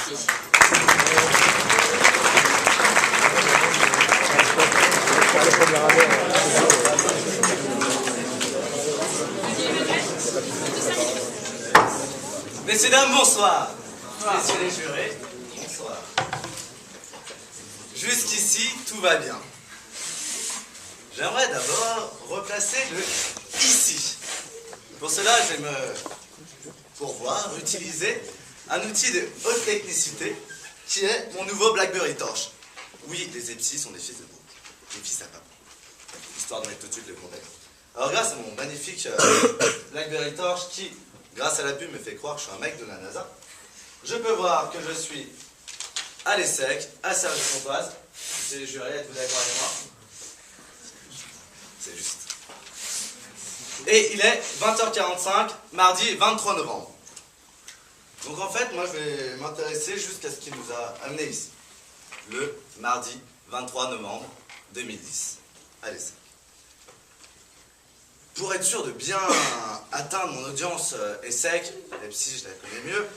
Merci. Messieurs, dames, bonsoir. Messieurs les jurés, bonsoir. Jusqu'ici, tout va bien. J'aimerais d'abord replacer le ici. Pour cela, je vais utiliser un outil de haute technicité qui est mon nouveau BlackBerry Torch. Oui, les EPSI sont des fils de bouc, des fils à papa. Histoire de mettre tout de suite le contexte. Alors grâce à mon magnifique BlackBerry Torch qui, grâce à la pub, me fait croire que je suis un mec de la NASA, je peux voir que je suis à l'ESSEC, à Cergy-Pontoise. Monsieur les jurés, êtes-vous d'accord avec moi? C'est juste. Et il est 20h45, mardi 23 novembre. Donc en fait, moi je vais m'intéresser jusqu'à ce qui nous a amenés ici. Le mardi 23 novembre 2010, à l'ESSEC. Pour être sûr de bien atteindre mon audience ESSEC, même si je la connais mieux,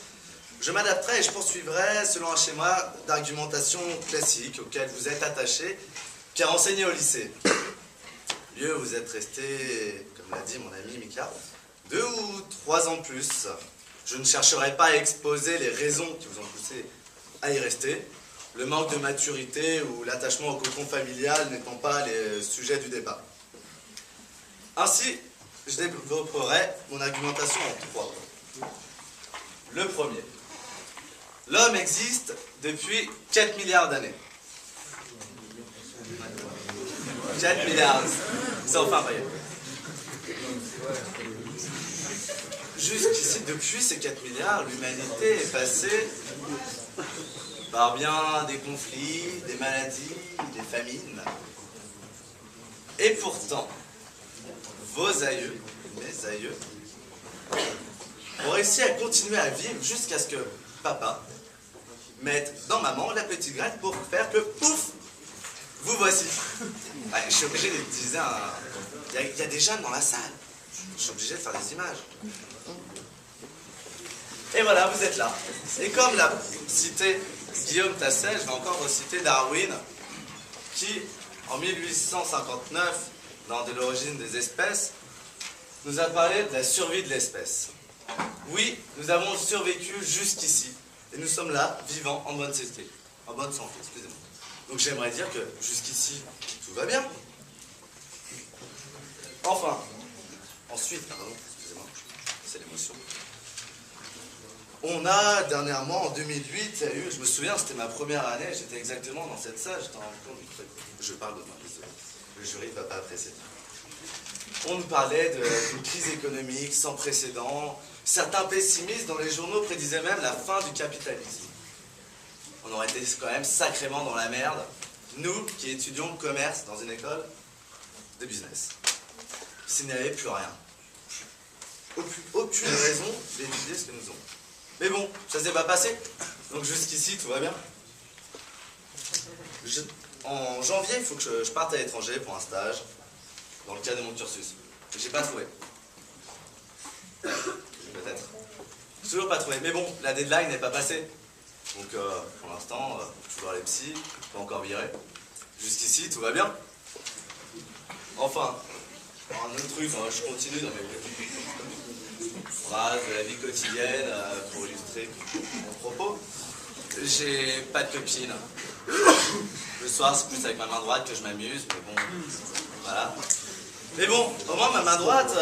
je m'adapterai et je poursuivrai selon un schéma d'argumentation classique auquel vous êtes attaché, qui a enseigné au lycée. Mieux, vous êtes resté, comme l'a dit mon ami Mika, 2 ou 3 ans de plus. Je ne chercherai pas à exposer les raisons qui vous ont poussé à y rester, le manque de maturité ou l'attachement au cocon familial n'étant pas les sujets du débat. Ainsi, je développerai mon argumentation en 3 points. Le premier. L'homme existe depuis 4 milliards d'années. 4 milliards. C'est enfin vrai. Jusqu'ici, depuis ces 4 milliards, l'humanité est passée par bien des conflits, des maladies, des famines. Et pourtant, vos aïeux, mes aïeux, ont réussi à continuer à vivre jusqu'à ce que papa mette dans maman la petite graine pour faire que pouf, vous voici. Ouais, je suis obligé d'utiliser un... Il y a des jeunes dans la salle. Je suis obligé de faire des images. Et voilà, vous êtes là. Et comme l'a cité Guillaume Tassel, je vais encore reciter Darwin, qui, en 1859, dans De l'origine des espèces, nous a parlé de la survie de l'espèce. Oui, nous avons survécu jusqu'ici, et nous sommes là, vivants, en bonne santé. En bonne santé, excusez-moi. Donc j'aimerais dire que jusqu'ici, tout va bien. Enfin, ensuite, pardon, excusez-moi, c'est l'émotion. On a dernièrement, en 2008, je me souviens, c'était ma première année, j'étais exactement dans cette salle, j'étais en compte du truc. Je parle de moi, désolé. Le jury ne va pas apprécier. On nous parlait d'une crise économique sans précédent. Certains pessimistes dans les journaux prédisaient même la fin du capitalisme. On aurait été quand même sacrément dans la merde, nous qui étudions le commerce dans une école de business. S'il n'y avait plus rien. Aucune raison d'étudier ce que nous avons. Mais bon, ça s'est pas passé. Donc jusqu'ici, tout va bien. En janvier, il faut que je parte à l'étranger pour un stage, dans le cadre de mon cursus. J'ai pas trouvé. Peut-être. J'ai toujours pas trouvé. Mais bon, la deadline n'est pas passée. Donc pour l'instant, toujours les psys, pas encore viré. Jusqu'ici, tout va bien. Enfin, un autre truc, je continue dans mes phrases de la vie quotidienne pour illustrer mon propos. J'ai pas de copine. Le soir, c'est plus avec ma main droite que je m'amuse, mais bon, voilà. Mais bon, au moins ma main droite...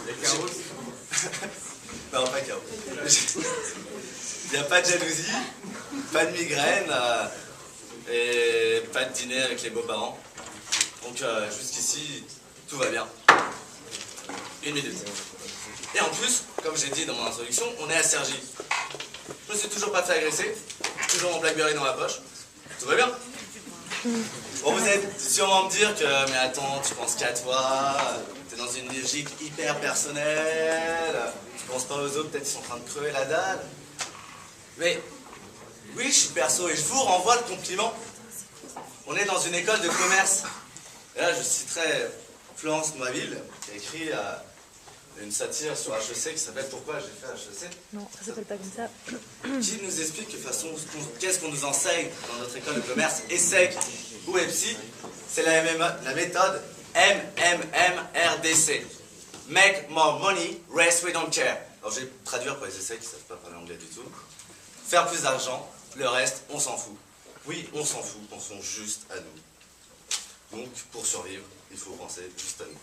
Les carreaux. Non, pas carreaux. Il n'y a pas de jalousie, pas de migraine, et pas de dîner avec les beaux-parents. Donc jusqu'ici, tout va bien. 1 minute. Et en plus, comme j'ai dit dans mon introduction, on est à Cergy. Je me suis toujours pas fait agresser, toujours mon BlackBerry dans la poche. Tout va bien. Bon, vous allez sûrement me dire que, mais attends, tu penses qu'à toi, t'es dans une logique hyper personnelle, tu penses pas aux autres, peut-être ils sont en train de crever la dalle. Mais, oui, je suis perso et je vous renvoie le compliment. On est dans une école de commerce. Et là, je citerai Florence Noisville, qui a écrit une satire sur HEC qui s'appelle Pourquoi j'ai fait HEC. Non, ça s'appelle pas comme ça. Qui nous explique qu'est-ce qu'on nous enseigne dans notre école de commerce, ESSEC ou EPSI. C'est la méthode MMMRDC. Make more money, rest we don't care. Alors je vais traduire pour les essais qui ne savent pas parler anglais du tout. Faire plus d'argent, le reste, on s'en fout. Oui, on s'en fout, pensons juste à nous. Donc, pour survivre, il faut penser juste à nous.